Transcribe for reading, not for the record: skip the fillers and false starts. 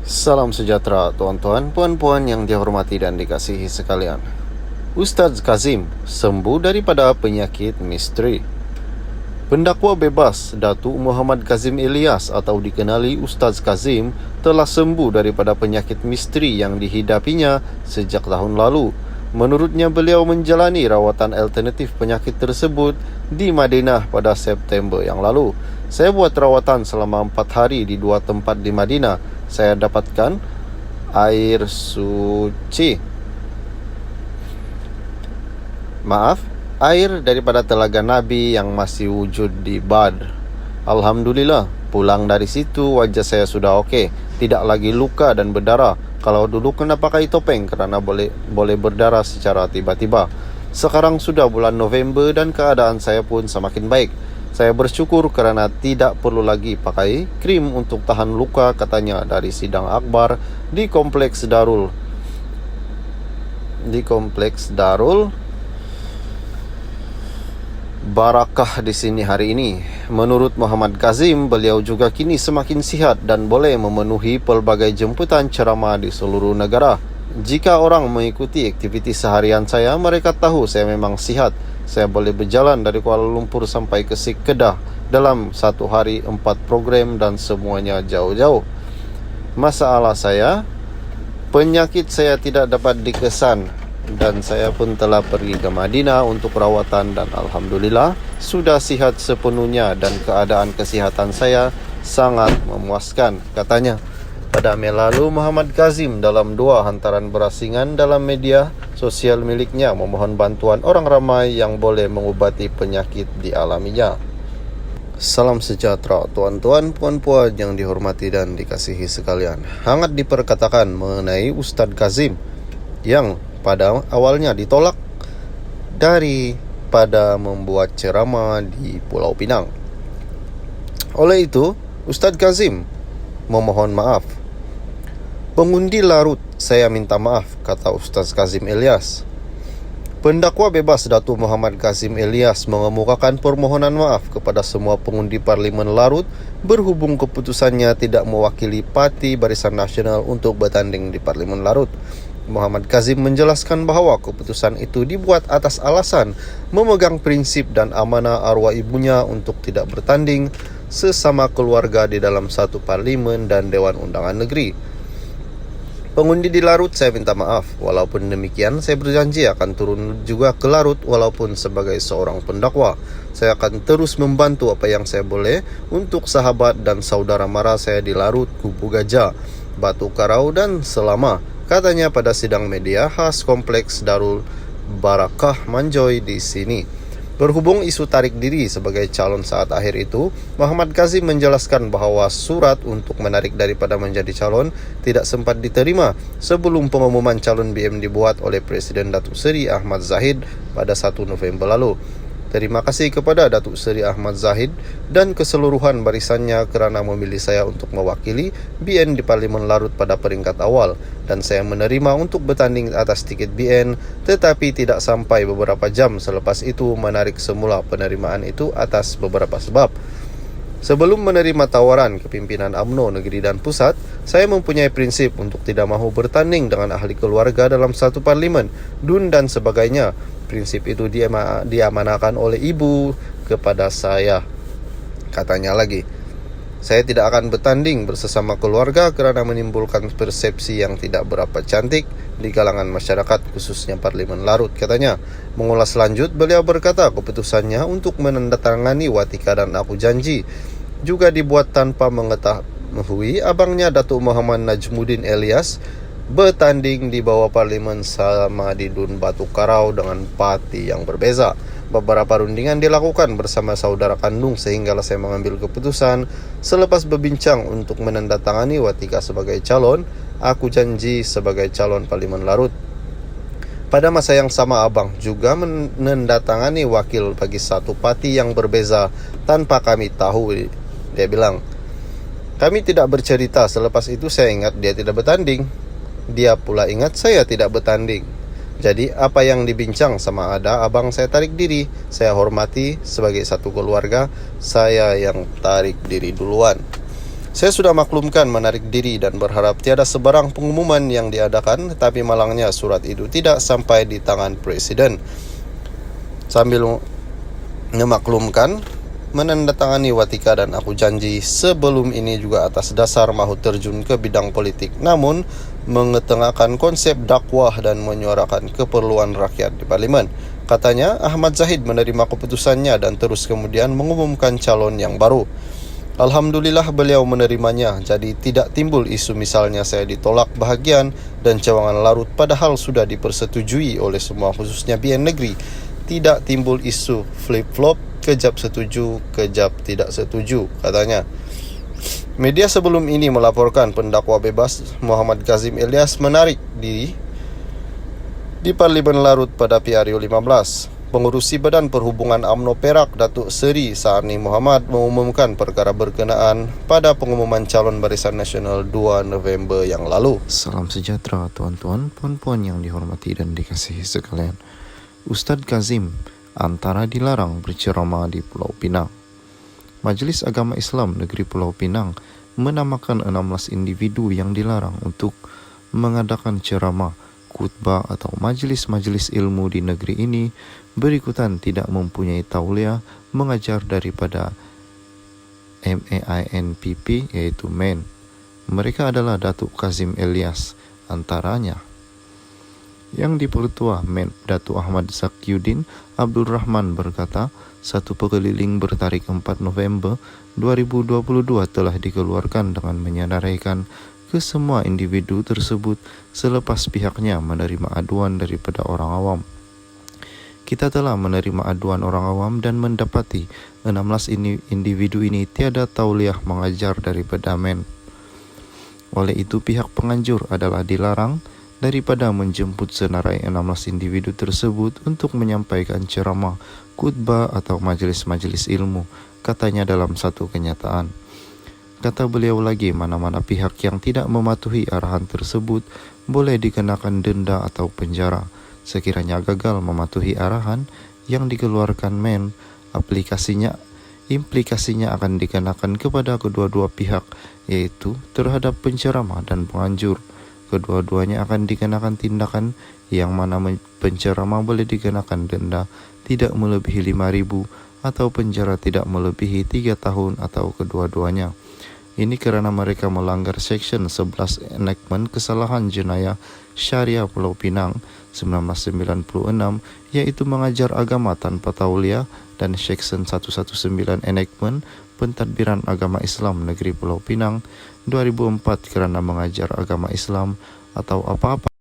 Salam sejahtera tuan-tuan, puan-puan yang dihormati dan dikasihi sekalian. Ustaz Kazim sembuh daripada penyakit misteri. Pendakwa bebas Datuk Muhammad Kazim Ilyas atau dikenali Ustaz Kazim telah sembuh daripada penyakit misteri yang dihidapinya sejak tahun lalu. Menurutnya, beliau menjalani rawatan alternatif penyakit tersebut di Madinah pada September yang lalu. Saya buat rawatan selama 4 hari di 2 tempat di Madinah. Saya dapatkan air daripada Telaga Nabi yang masih wujud di Badr. Alhamdulillah, pulang dari situ wajah saya sudah okey, tidak lagi luka dan berdarah. Kalau dulu kena pakai topeng kerana boleh berdarah secara tiba-tiba. Sekarang sudah bulan November dan keadaan saya pun semakin baik. Saya bersyukur kerana tidak perlu lagi pakai krim untuk tahan luka, katanya dari sidang akhbar di Kompleks Darul Barakah di sini hari ini. Menurut Muhammad Kazim, beliau juga kini semakin sihat dan boleh memenuhi pelbagai jemputan ceramah di seluruh negara. Jika orang mengikuti aktiviti seharian saya, mereka tahu saya memang sihat. Saya boleh berjalan dari Kuala Lumpur sampai ke Kedah dalam 1 hari 4 program dan semuanya jauh-jauh. Masalah saya, penyakit saya tidak dapat dikesan dan saya pun telah pergi ke Madinah untuk rawatan dan Alhamdulillah sudah sihat sepenuhnya dan keadaan kesihatan saya sangat memuaskan, katanya. Pada Mei lalu, Muhammad Kazim dalam 2 hantaran berasingan dalam media sosial miliknya memohon bantuan orang ramai yang boleh mengubati penyakit dialaminya. Salam sejahtera tuan-tuan, puan-puan yang dihormati dan dikasihi sekalian. Hangat diperkatakan mengenai Ustaz Kazim yang pada awalnya ditolak daripada membuat ceramah di Pulau Pinang. Oleh itu, Ustaz Kazim memohon maaf. Pengundi larut, saya minta maaf, kata Ustaz Kazim Ilyas. Pendakwa bebas Datuk Muhammad Kazim Ilyas mengemukakan permohonan maaf kepada semua pengundi Parlimen Larut berhubung keputusannya tidak mewakili Parti Barisan Nasional untuk bertanding di Parlimen Larut. Muhammad Kazim menjelaskan bahawa keputusan itu dibuat atas alasan memegang prinsip dan amanah arwah ibunya untuk tidak bertanding sesama keluarga di dalam satu parlimen dan Dewan Undangan Negeri. Pengundi di Larut, saya minta maaf. Walaupun demikian, saya berjanji akan turun juga ke Larut walaupun sebagai seorang pendakwa. Saya akan terus membantu apa yang saya boleh untuk sahabat dan saudara mara saya di Larut, Kubu Gajah, Batu Karau dan Selama, katanya pada sidang media khas Kompleks Darul Barakah Manjoy di sini. Berhubung isu tarik diri sebagai calon saat akhir itu, Muhammad Kazim menjelaskan bahawa surat untuk menarik daripada menjadi calon tidak sempat diterima sebelum pengumuman calon BM dibuat oleh Presiden Datuk Seri Ahmad Zahid pada 1 November lalu. Terima kasih kepada Datuk Seri Ahmad Zahid dan keseluruhan barisannya kerana memilih saya untuk mewakili BN di Parlimen Larut pada peringkat awal, dan saya menerima untuk bertanding atas tiket BN, tetapi tidak sampai beberapa jam selepas itu menarik semula penerimaan itu atas beberapa sebab. Sebelum menerima tawaran kepimpinan UMNO Negeri dan Pusat, saya mempunyai prinsip untuk tidak mahu bertanding dengan ahli keluarga dalam satu parlimen, DUN dan sebagainya. Prinsip itu diamanahkan oleh ibu kepada saya, katanya lagi. Saya tidak akan bertanding bersama keluarga kerana menimbulkan persepsi yang tidak berapa cantik di kalangan masyarakat, khususnya Parlimen Larut, katanya. Mengulas lanjut, beliau berkata keputusannya untuk menandatangani Watika dan Aku Janji juga dibuat tanpa mengetahui abangnya Datuk Muhammad Najmuddin Ilyas bertanding di bawah Parlimen sama di Dun Batu Karau dengan parti yang berbeza. Beberapa rundingan dilakukan bersama saudara kandung sehinggalah saya mengambil keputusan selepas berbincang untuk menandatangani Watika sebagai calon, Aku Janji sebagai calon Parlimen Larut. Pada masa yang sama, abang juga menandatangani wakil bagi satu parti yang berbeza tanpa kami tahu, dia bilang. Kami tidak bercerita. Selepas itu saya ingat dia tidak bertanding. Dia pula ingat saya tidak bertanding. Jadi apa yang dibincang sama ada, abang saya tarik diri. Saya hormati sebagai satu keluarga, saya yang tarik diri duluan. Saya sudah maklumkan menarik diri dan berharap tiada sebarang pengumuman yang diadakan, tetapi malangnya surat itu tidak sampai di tangan Presiden. Sambil memaklumkan, menandatangani watika dan aku janji sebelum ini juga atas dasar mahu terjun ke bidang politik, namun mengetengahkan konsep dakwah dan menyuarakan keperluan rakyat di parlimen. Katanya, Ahmad Zahid menerima keputusannya dan terus kemudian mengumumkan calon yang baru. Alhamdulillah beliau menerimanya, jadi tidak timbul isu misalnya saya ditolak bahagian dan cawangan larut padahal sudah dipersetujui oleh semua, khususnya BN Negeri. Tidak timbul isu flip-flop, kejap setuju, kejap tidak setuju, katanya. Media sebelum ini melaporkan pendakwa bebas Muhammad Kazim Ilyas menarik diri di Parlimen Larut pada PRU 15. Pengurusi Badan Perhubungan UMNO Perak, Datuk Seri Saarni Muhammad, mengumumkan perkara berkenaan pada pengumuman calon Barisan Nasional 2 November yang lalu. Salam sejahtera tuan-tuan, puan-puan yang dihormati dan dikasihi sekalian. Ustadz Kazim antara dilarang berceramah di Pulau Pinang. Majelis Agama Islam Negeri Pulau Pinang menamakan 16 individu yang dilarang untuk mengadakan ceramah, khutbah atau majelis-majelis ilmu di negeri ini berikutan tidak mempunyai tauliah mengajar daripada MEINPP, yaitu MEN. Mereka adalah Datuk Kazim Ilyas antaranya. Yang dipertua MEN Datuk Ahmad Zakyuddin Abdul Rahman berkata, satu pekeliling bertarikh 4 November 2022 telah dikeluarkan dengan menyenaraikan ke semua individu tersebut selepas pihaknya menerima aduan daripada orang awam. Kita telah menerima aduan orang awam dan mendapati 16 individu ini tiada tauliah mengajar daripada MEN. Oleh itu pihak penganjur adalah dilarang daripada menjemput senarai 16 individu tersebut untuk menyampaikan ceramah, khutbah atau majelis-majelis ilmu, katanya dalam satu kenyataan. Kata beliau lagi, mana-mana pihak yang tidak mematuhi arahan tersebut boleh dikenakan denda atau penjara. Sekiranya gagal mematuhi arahan yang dikeluarkan MEN, implikasinya akan dikenakan kepada kedua-dua pihak, yaitu terhadap penceramah dan penganjur. Kedua-duanya akan dikenakan tindakan yang mana penceramah boleh dikenakan denda tidak melebihi 5.000 atau penjara tidak melebihi 3 tahun atau kedua-duanya. Ini karena mereka melanggar Section 11 Enactment Kesalahan Jenayah Syariah Pulau Pinang 1996, yaitu mengajar agama tanpa tauliah, dan Section 119 Enactment Pentadbiran Agama Islam Negeri Pulau Pinang 2004 kerana mengajar agama Islam atau apa-apa